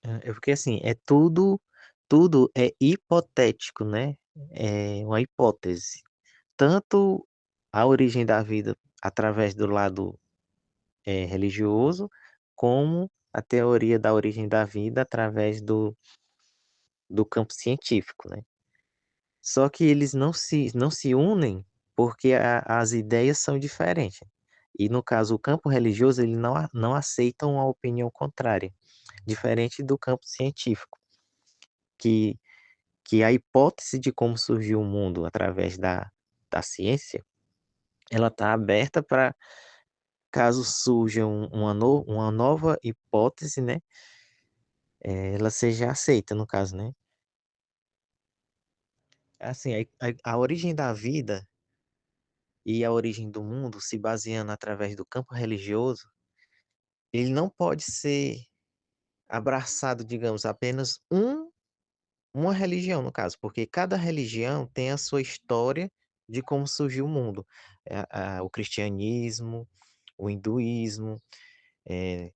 É porque assim, tudo é hipotético, né? É uma hipótese. Tanto a origem da vida através do lado religioso, como a teoria da origem da vida através do campo científico, né? Só que eles não se unem porque as ideias são diferentes. E no caso, o campo religioso, ele não aceita uma opinião contrária, diferente do campo científico, que, que a hipótese de como surgiu o mundo através da ciência, ela está aberta para caso surja uma nova hipótese, né? Ela seja aceita, no caso, né? Assim, a origem da vida e a origem do mundo se baseando através do campo religioso, ele não pode ser abraçado, digamos, apenas uma religião, no caso, porque cada religião tem a sua história de como surgiu o mundo. O cristianismo, o hinduísmo, é,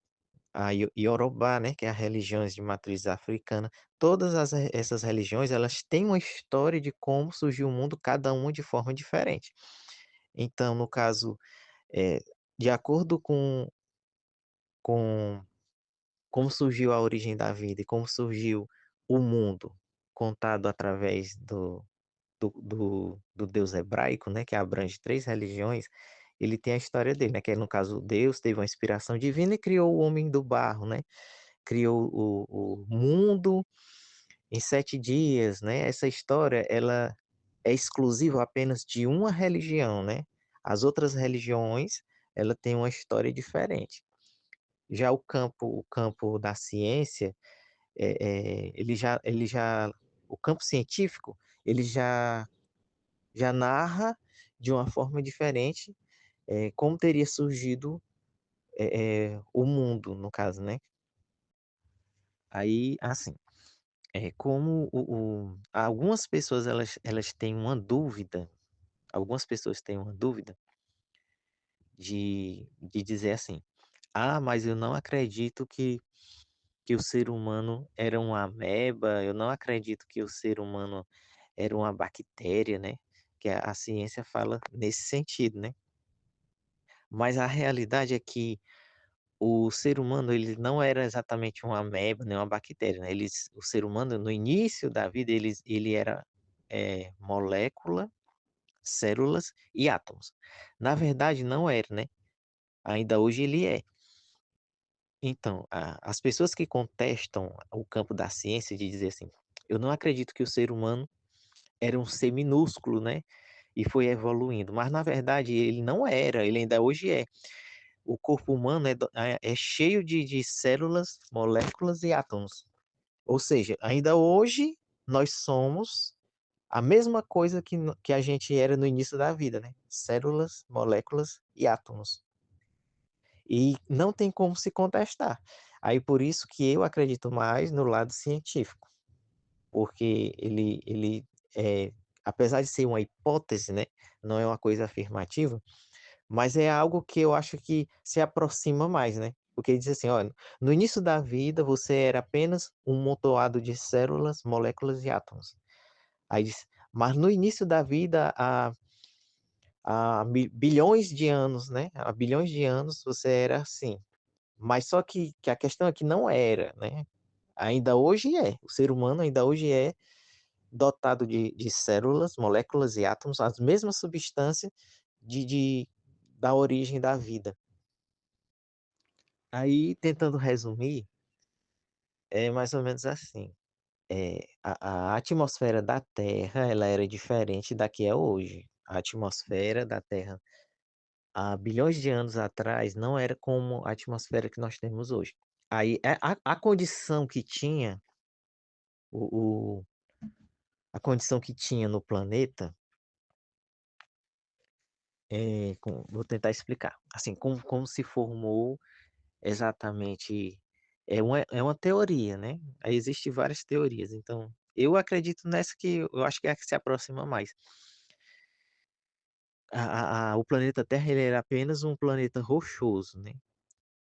a Yorubá, né, que é as religiões de matriz africana, todas essas religiões, elas têm uma história de como surgiu o mundo, cada uma de forma diferente. Então, no caso, é, de acordo com como surgiu a origem da vida e como surgiu o mundo, contado através do Deus hebraico, né, que abrange três religiões, ele tem a história dele, né, que é, no caso, Deus teve uma inspiração divina e criou o homem do barro, né, criou o mundo em 7 dias, né, essa história, ela é exclusiva apenas de uma religião, né, as outras religiões, ela tem uma história diferente. Já o campo da ciência, o campo científico, ele já narra de uma forma diferente como teria surgido o mundo, no caso, né? Aí, assim, como algumas pessoas elas têm uma dúvida, algumas pessoas têm uma dúvida de dizer assim, mas eu não acredito que o ser humano era uma ameba, eu não acredito que o ser humano era uma bactéria, né? Que a ciência fala nesse sentido, né? Mas a realidade é que o ser humano ele não era exatamente uma ameba, nem uma bactéria, né? O ser humano, no início da vida, ele era molécula, células e átomos. Na verdade, não era, né? Ainda hoje ele é. Então, as pessoas que contestam o campo da ciência de dizer assim, eu não acredito que o ser humano era um ser minúsculo, né? E foi evoluindo. Mas, na verdade, ele não era, ele ainda hoje é. O corpo humano é cheio de células, moléculas e átomos. Ou seja, ainda hoje nós somos a mesma coisa que a gente era no início da vida, né? Células, moléculas e átomos. E não tem como se contestar. Aí por isso que eu acredito mais no lado científico, porque apesar de ser uma hipótese, né? Não é uma coisa afirmativa, mas é algo que eu acho que se aproxima mais, né? Porque ele diz assim, olha, no início da vida você era apenas um montoado de células, moléculas e átomos. Aí diz, mas no início da vida, há bilhões de anos, né? Há bilhões de anos você era assim. Mas só que a questão é que não era, né? Ainda hoje é. O ser humano ainda hoje é dotado de células, moléculas e átomos, as mesmas substâncias da origem da vida. Aí, tentando resumir, é mais ou menos assim. A atmosfera da Terra, ela era diferente da que é hoje. A atmosfera da Terra, há bilhões de anos atrás, não era como a atmosfera que nós temos hoje. Aí, a condição que tinha, o, o- a condição que tinha no planeta, vou tentar explicar. Assim, como se formou exatamente é uma teoria, né? Aí existem várias teorias. Então, eu acredito nessa que eu acho que é a que se aproxima mais. O planeta Terra ele era apenas um planeta rochoso, né?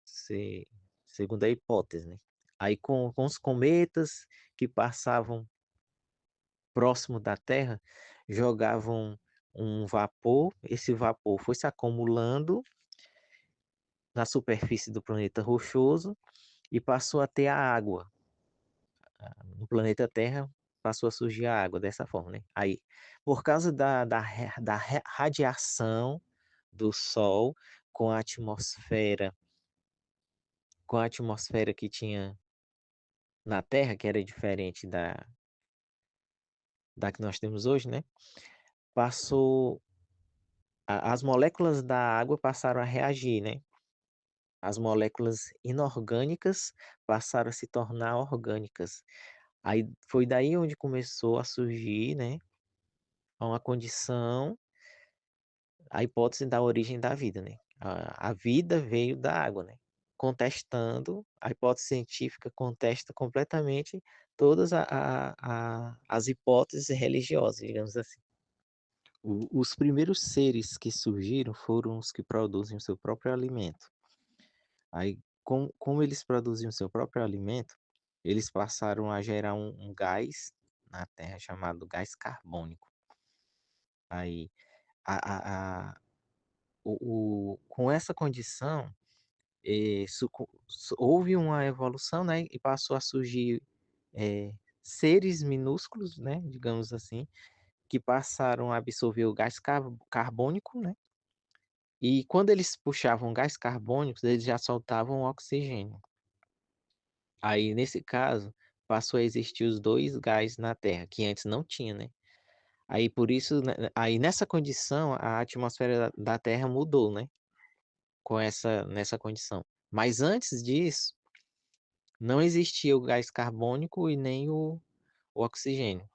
Se- Segundo a hipótese, né? Aí com os cometas que passavam próximo da Terra, jogavam um vapor, esse vapor foi se acumulando na superfície do planeta rochoso e passou a ter a água. No planeta Terra passou a surgir a água dessa forma, né? Aí, por causa da radiação do Sol com a atmosfera, com a atmosfera que tinha na Terra, que era diferente da que nós temos hoje, né? Passou, as moléculas da água passaram a reagir, né? As moléculas inorgânicas passaram a se tornar orgânicas. Aí foi daí onde começou a surgir, né, uma condição, a hipótese da origem da vida, né? A vida veio da água, né? Contestando, a hipótese científica contesta completamente todas as hipóteses religiosas, digamos assim. Os primeiros seres que surgiram foram os que produzem o seu próprio alimento. Aí, como eles produziam seu próprio alimento, eles passaram a gerar um gás na Terra chamado gás carbônico. Aí, com essa condição, houve uma evolução, né, e passou a surgir seres minúsculos, né, digamos assim, que passaram a absorver o gás carbônico, né, e quando eles puxavam gás carbônico, eles já soltavam oxigênio. Aí, nesse caso, passou a existir os 2 gás na Terra, que antes não tinha, né. Aí por isso, aí nessa condição, a atmosfera da Terra mudou, né, nessa condição. Mas antes disso, não existia o gás carbônico e nem o oxigênio.